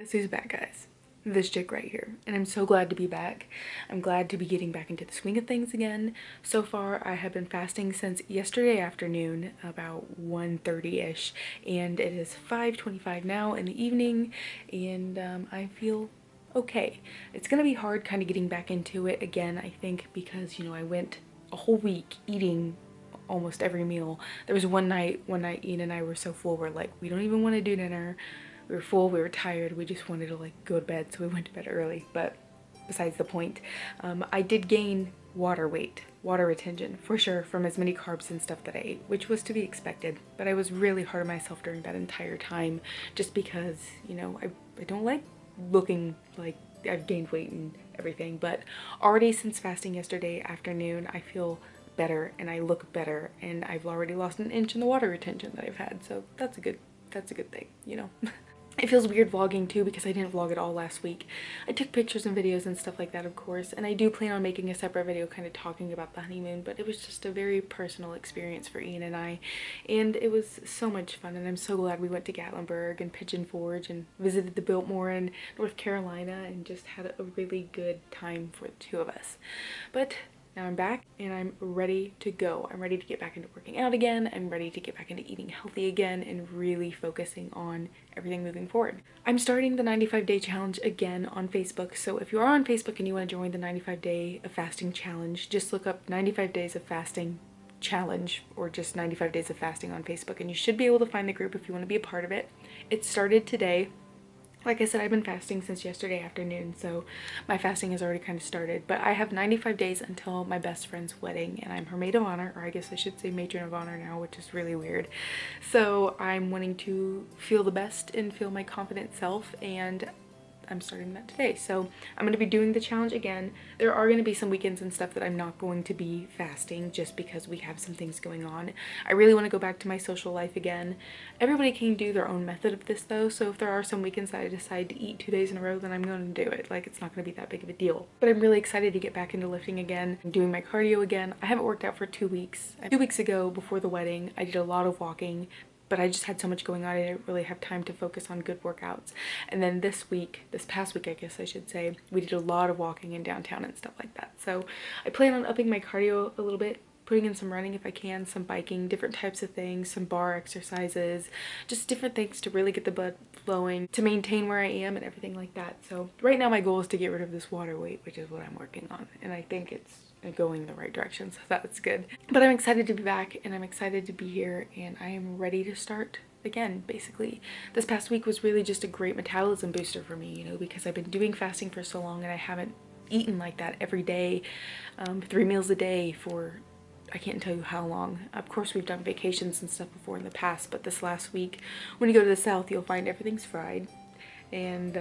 Guess who's back, guys? This chick right here. And I'm so glad to be back. I'm glad to be getting back into the swing of things again. So far, I have been fasting since yesterday afternoon, about 1:30-ish, and it is 5:25 now in the evening, and I feel okay. It's gonna be hard kind of getting back into it again, I think, because, you know, I went a whole week eating almost every meal. There was one night Ian and I were so full, we're like, we don't even want to do dinner. We were full, we were tired, we just wanted to like go to bed, so we went to bed early. But besides the point, I did gain water weight, water retention for sure, from as many carbs and stuff that I ate, which was to be expected. But I was really hard on myself during that entire time, just because, you know, I don't like looking like I've gained weight and everything. But already since fasting yesterday afternoon, I feel better and I look better, and I've already lost an inch in the water retention that I've had, so that's a good thing, you know. It feels weird vlogging too because I didn't vlog at all last week. I took pictures and videos and stuff like that, of course, and I do plan on making a separate video kind of talking about the honeymoon, but it was just a very personal experience for Ian and I, and it was so much fun, and I'm so glad we went to Gatlinburg and Pigeon Forge and visited the Biltmore in North Carolina and just had a really good time for the two of us. But now I'm back and I'm ready to go. I'm ready to get back into working out again. I'm ready to get back into eating healthy again and really focusing on everything moving forward. I'm starting the 95-day challenge again on Facebook. So if you are on Facebook and you want to join the 95-day of fasting challenge, just look up 95 days of fasting challenge or just 95 days of fasting on Facebook, and you should be able to find the group if you want to be a part of it. It started today. Like I said, I've been fasting since yesterday afternoon, so my fasting has already kind of started, but I have 95 days until my best friend's wedding, and I'm her maid of honor, or I guess I should say matron of honor now, which is really weird. So I'm wanting to feel the best and feel my confident self, and I'm starting that today. So I'm going to be doing the challenge again. There are going to be some weekends and stuff that I'm not going to be fasting just because we have some things going on. I really want to go back to my social life again. Everybody can do their own method of this though, so if there are some weekends that I decide to eat 2 days in a row, then I'm going to do it. Like, it's not going to be that big of a deal. But I'm really excited to get back into lifting again and doing my cardio again. I haven't worked out for 2 weeks. 2 weeks ago, before the wedding, I did a lot of walking, but I just had so much going on, I didn't really have time to focus on good workouts. And then this past week, I guess I should say, we did a lot of walking in downtown and stuff like that. So I plan on upping my cardio a little bit, putting in some running if I can, some biking, different types of things, some bar exercises, just different things to really get the blood flowing, to maintain where I am and everything like that. So right now my goal is to get rid of this water weight, which is what I'm working on. And I think it's going in the right direction, so that's good. But I'm excited to be back and I'm excited to be here, and I am ready to start again. Basically, this past week was really just a great metabolism booster for me, you know, because I've been doing fasting for so long and I haven't eaten like that every day, 3 meals a day for I can't tell you how long. Of course, we've done vacations and stuff before in the past, but this last week, when you go to the south, you'll find everything's fried and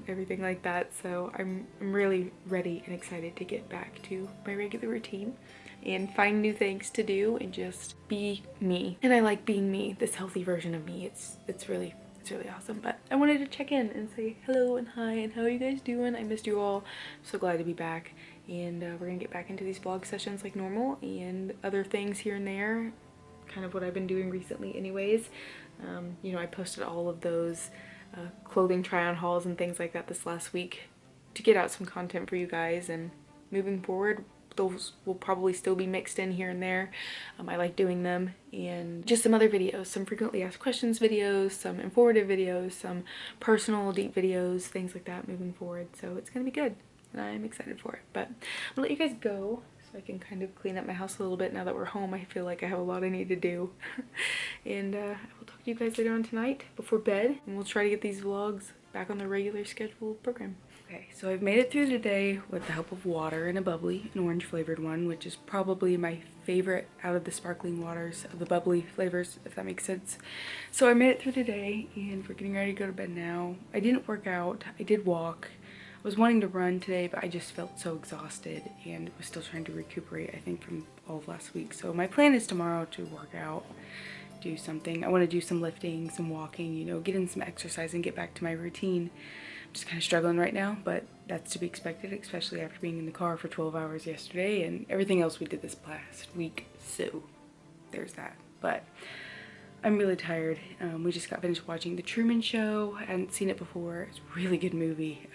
everything like that. So I'm really ready and excited to get back to my regular routine and find new things to do and just be me. And I like being me, this healthy version of me. It's really awesome. But I wanted to check in and say hello and hi and how are you guys doing? I missed you all. I'm so glad to be back, and we're gonna get back into these vlog sessions like normal and other things here and there, kind of what I've been doing recently anyways. You know, I posted all of those clothing try-on hauls and things like that this last week to get out some content for you guys, and moving forward those will probably still be mixed in here and there. I like doing them, and just some other videos, some frequently asked questions videos, some informative videos, some personal deep videos, things like that moving forward. So it's gonna be good and I'm excited for it. But I'm gonna let you guys go so I can kind of clean up my house a little bit now that we're home. I feel like I have a lot I need to do. And I will talk to you guys later on tonight before bed, and we'll try to get these vlogs back on the regular scheduled program. Okay, so I've made it through the day with the help of water and a bubbly, an orange flavored one, which is probably my favorite out of the sparkling waters of the bubbly flavors, if that makes sense. So I made it through the day and we're getting ready to go to bed now. I didn't work out, I did walk. I was wanting to run today, but I just felt so exhausted and was still trying to recuperate, I think, from all of last week. So my plan is tomorrow to work out, do something. I want to do some lifting, some walking, you know, get in some exercise and get back to my routine. I'm just kind of struggling right now, but that's to be expected, especially after being in the car for 12 hours yesterday and everything else we did this past week. So there's that. But I'm really tired. We just got finished watching The Truman Show. I hadn't seen it before. It's a really good movie.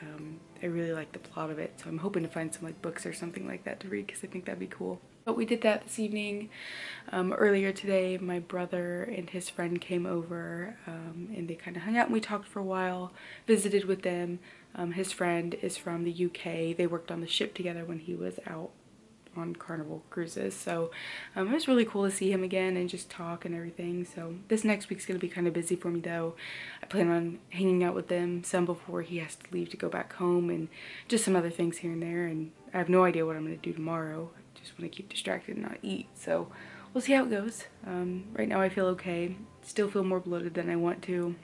I really like the plot of it, so I'm hoping to find some like books or something like that to read because I think that'd be cool. But we did that this evening. Earlier today, my brother and his friend came over and they kind of hung out and we talked for a while, visited with them. His friend is from the UK. They worked on the ship together when he was out on Carnival cruises, so it was really cool to see him again and just talk and everything. So this next week's gonna be kind of busy for me though. I plan on hanging out with them some before he has to leave to go back home and just some other things here and there, and I have no idea what I'm gonna do tomorrow. I just want to keep distracted and not eat, so we'll see how it goes. Right now I feel okay. Still feel more bloated than I want to.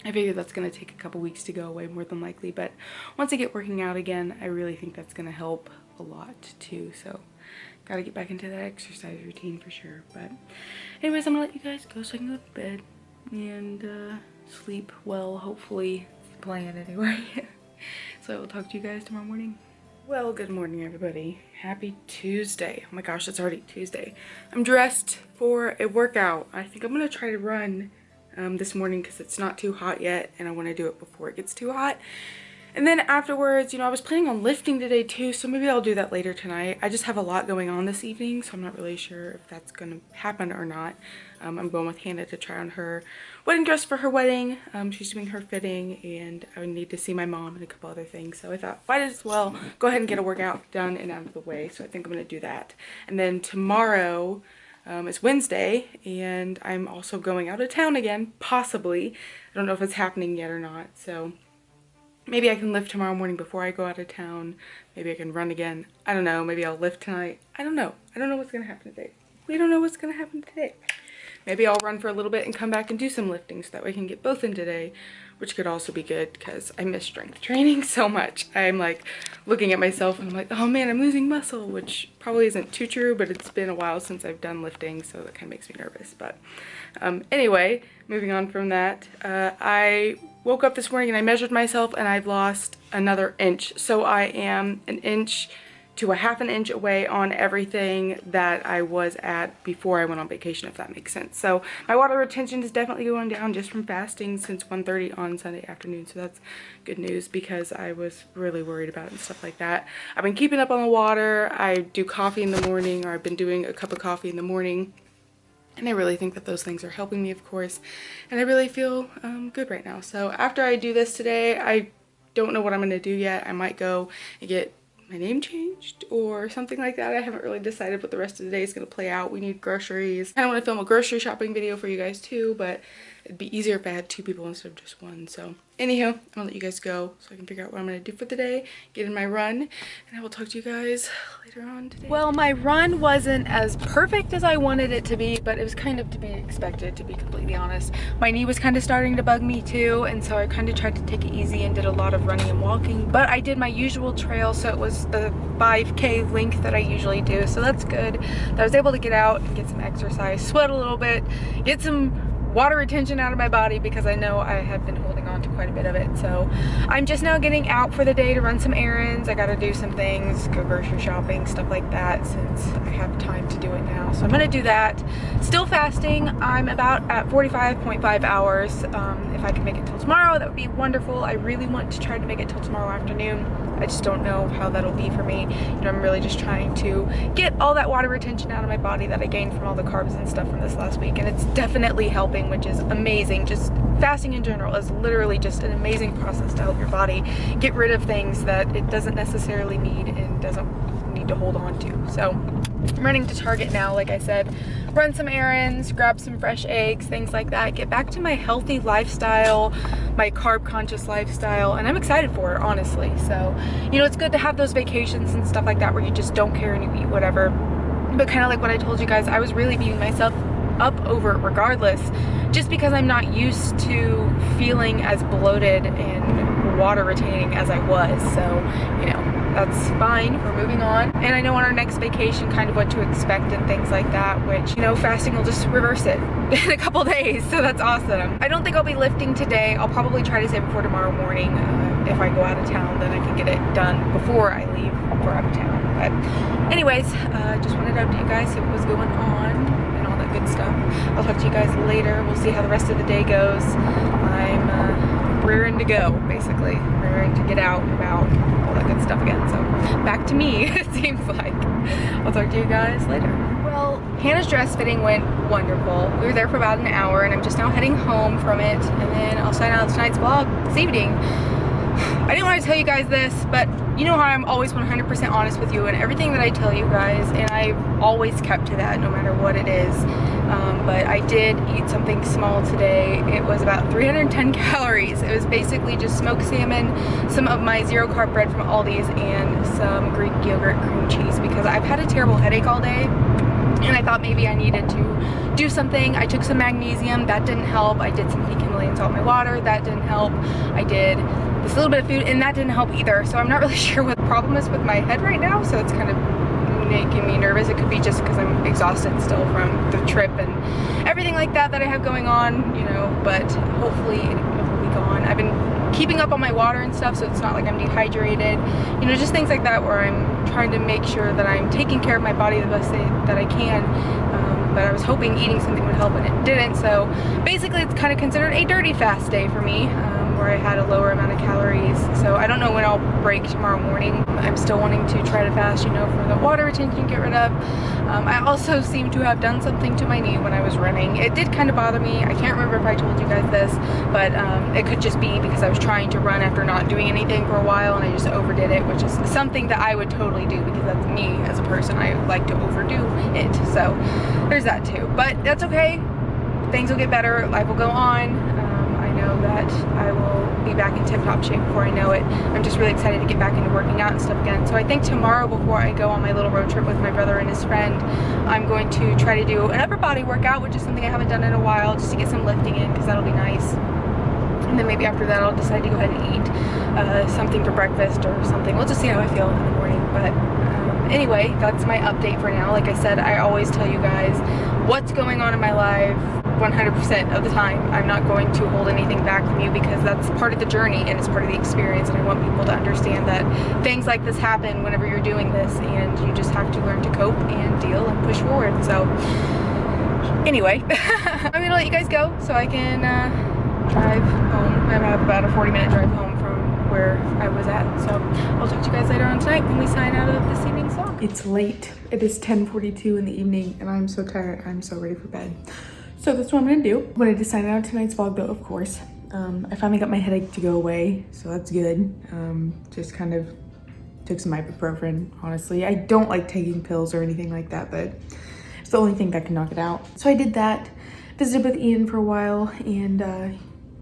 I figure that's going to take a couple weeks to go away more than likely, but once I get working out again, I really think that's going to help a lot too. So gotta get back into that exercise routine for sure. But anyways, I'm gonna let you guys go so I can go to bed and sleep well, hopefully. It's the plan anyway. So I will talk to you guys tomorrow morning. Well, good morning everybody. Happy Tuesday. Oh my gosh, it's already Tuesday. I'm dressed for a workout. I think I'm gonna try to run this morning because it's not too hot yet and I want to do it before it gets too hot. And then afterwards, you know, I was planning on lifting today too, so maybe I'll do that later tonight. I just have a lot going on this evening, so I'm not really sure if that's gonna happen or not. I'm going with Hannah to try on her wedding dress for her wedding. She's doing her fitting and I would need to see my mom and a couple other things. So I thought, might as well go ahead and get a workout done and out of the way. So I think I'm gonna do that. And then tomorrow, it's Wednesday and I'm also going out of town again, possibly. I don't know if it's happening yet or not, so maybe I can lift tomorrow morning before I go out of town. Maybe I can run again. I don't know. Maybe I'll lift tonight. I don't know. I don't know what's going to happen today. We don't know what's going to happen today. Maybe I'll run for a little bit and come back and do some lifting so that way I can get both in today, which could also be good because I miss strength training so much. I'm like looking at myself and I'm like, oh man, I'm losing muscle, which probably isn't too true, but it's been a while since I've done lifting, so that kind of makes me nervous. But anyway, moving on from that, I woke up this morning and I measured myself and I've lost another inch. So I am an inch to a half an inch away on everything that I was at before I went on vacation, if that makes sense. So my water retention is definitely going down just from fasting since 1:30 on Sunday afternoon. So that's good news because I was really worried about it and stuff like that. I've been keeping up on the water. I do coffee in the morning, or I've been doing a cup of coffee in the morning. And I really think that those things are helping me, of course. And I really feel good right now. So after I do this today, I don't know what I'm going to do yet. I might go and get my name changed or something like that. I haven't really decided what the rest of the day is going to play out. We need groceries. I want to film a grocery shopping video for you guys too, but it'd be easier if I had 2 people instead of just 1. So anywho, I'm gonna let you guys go so I can figure out what I'm gonna do for the day, get in my run, and I will talk to you guys later on today. Well, my run wasn't as perfect as I wanted it to be, but it was kind of to be expected, to be completely honest. My knee was kind of starting to bug me too, and so I kind of tried to take it easy and did a lot of running and walking, but I did my usual trail, so it was the 5K length that I usually do, so that's good. That I was able to get out and get some exercise, sweat a little bit, get some water retention out of my body because I know I have been holding on to quite a bit of it. So I'm just now getting out for the day to run some errands. I gotta do some things, go grocery shopping, stuff like that, since I have time to do it now. So I'm gonna do that. Still fasting. I'm about at 45.5 hours. If I can make it till tomorrow, that would be wonderful. I really want to try to make it till tomorrow afternoon. I just don't know how that'll be for me. You know, I'm really just trying to get all that water retention out of my body that I gained from all the carbs and stuff from this last week, and it's definitely helping, which is amazing. Just fasting in general is literally just an amazing process to help your body get rid of things that it doesn't necessarily need and doesn't need to hold on to. So I'm running to Target now, like I said, run some errands, grab some fresh eggs, things like that, get back to my healthy lifestyle, my carb conscious lifestyle, and I'm excited for it, honestly. So, you know, it's good to have those vacations and stuff like that where you just don't care and you eat whatever. But kind of like what I told you guys, I was really beating myself up over it regardless, just because I'm not used to feeling as bloated and water retaining as I was. So, you know, that's fine. We're moving on. And I know on our next vacation kind of what to expect and things like that, which, you know, fasting will just reverse it in a couple days. So that's awesome. I don't think I'll be lifting today. I'll probably try to say before tomorrow morning. If I go out of town, then I can get it done before I leave for out of town. But anyways, just wanted to update you guys, see what was going on and all that that good stuff. I'll talk to you guys later. We'll see how the rest of the day goes. I'm rearing to go, basically. Rearing to get out and about, all that good stuff again. So back to me, it seems like. I'll talk to you guys later. Well, Hannah's dress fitting went wonderful. We were there for about an hour, and I'm just now heading home from it, and then I'll sign out tonight's vlog this evening. I didn't want to tell you guys this, but you know how I'm always 100% honest with you and everything that I tell you guys, and I've always kept to that no matter what it is. But I did eat something small today. It was about 310 calories. It was basically just smoked salmon, some of my zero carb bread from Aldi's, and some Greek yogurt cream cheese, because I've had a terrible headache all day. And I thought maybe I needed to do something. I took some magnesium, that didn't help. I did some pink Himalayan salt in my water, that didn't help. I did this little bit of food, and that didn't help either. So I'm not really sure what the problem is with my head right now, so it's kind of making me nervous. It could be just because I'm exhausted still from the trip and everything like that I have going on, you know, but hopefully it will be gone. I've been keeping up on my water and stuff, so it's not like I'm dehydrated, you know, just things like that where I'm trying to make sure that I'm taking care of my body the best that I can. But I was hoping eating something would help, and it didn't. So basically it's kind of considered a dirty fast day for me, where I had a lower amount of calories. So I don't know when I'll break tomorrow morning. I'm still wanting to try to fast, you know, for the water retention, get rid of. I also seem to have done something to my knee when I was running. It did kind of bother me. I can't remember if I told you guys this, but it could just be because I was trying to run after not doing anything for a while, and I just overdid it, which is something that I would totally do because that's me as a person. I like to overdo it. So there's that too, but that's okay. Things will get better. Life will go on. I know that I will be back in tip-top shape before I know it. I'm just really excited to get back into working out and stuff again. So I think tomorrow, before I go on my little road trip with my brother and his friend, I'm going to try to do an upper body workout, which is something I haven't done in a while, just to get some lifting in, because that'll be nice. And then maybe after that I'll decide to go ahead and eat something for breakfast or something. We'll just see how I feel in the morning. But anyway, that's my update for now. Like I said, I always tell you guys what's going on in my life 100% of the time. I'm not going to hold anything back from you, because that's part of the journey and it's part of the experience, and I want people to understand that things like this happen whenever you're doing this, and you just have to learn to cope and deal and push forward. So anyway, I'm gonna let you guys go so I can drive home. I have about a 40-minute drive home from where I was at. So I'll talk to you guys later on tonight when we sign out of this evening's vlog. It's late. It is 10:42 in the evening, and I'm so tired. I'm so ready for bed. So that's what I'm gonna do. When I did sign out of tonight's vlog though, of course, I finally got my headache to go away, so that's good. Just kind of took some ibuprofen, honestly. I don't like taking pills or anything like that, but it's the only thing that can knock it out. So I did that, visited with Ian for a while, and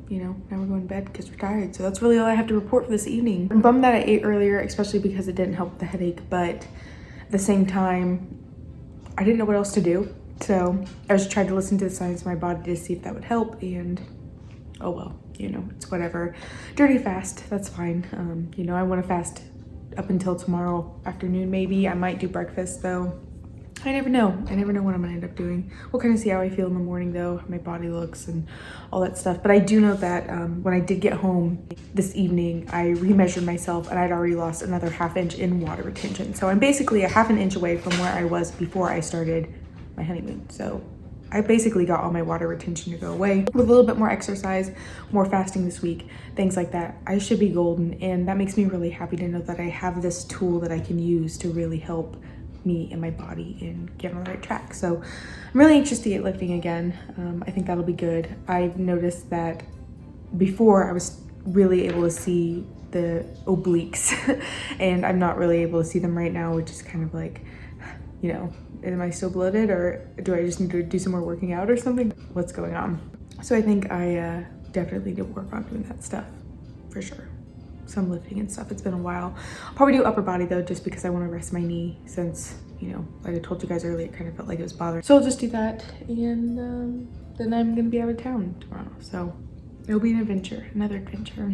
you know, now we're going to bed because we're tired. So that's really all I have to report for this evening. I'm bummed that I ate earlier, especially because it didn't help with the headache, but at the same time, I didn't know what else to do. So I just tried to listen to the signs of my body to see if that would help, and oh well, you know, it's whatever. Dirty fast, that's fine. You know, I want to fast up until tomorrow afternoon maybe. I might do breakfast though. I never know. I never know what I'm gonna end up doing. We'll kind of see how I feel in the morning though, how my body looks and all that stuff. But I do know that when I did get home this evening, I remeasured myself and I'd already lost another ½ inch in water retention. So I'm basically a ½ inch away from where I was before I started my honeymoon. So I basically got all my water retention to go away. With a little bit more exercise, more fasting this week, things like that, I should be golden. And that makes me really happy to know that I have this tool that I can use to really help me and my body and get on the right track. So I'm really anxious to get lifting again. I think that'll be good. I've noticed that before I was really able to see the obliques and I'm not really able to see them right now, which is kind of like, you know, am I still bloated, or do I just need to do some more working out or something? What's going on? So I think I definitely need to work on doing that stuff for sure. Some lifting and stuff. It's been a while. I'll probably do upper body though, just because I want to rest my knee, since, you know, like I told you guys earlier, it kind of felt like it was bothering. So I'll just do that, and then I'm gonna be out of town tomorrow. So it'll be an adventure, another adventure.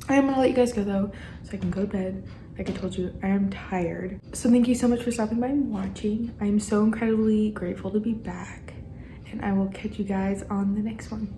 I am gonna let you guys go though, so I can go to bed. Like I told you, I am tired. So thank you so much for stopping by and watching. I'm so incredibly grateful to be back, and I will catch you guys on the next one.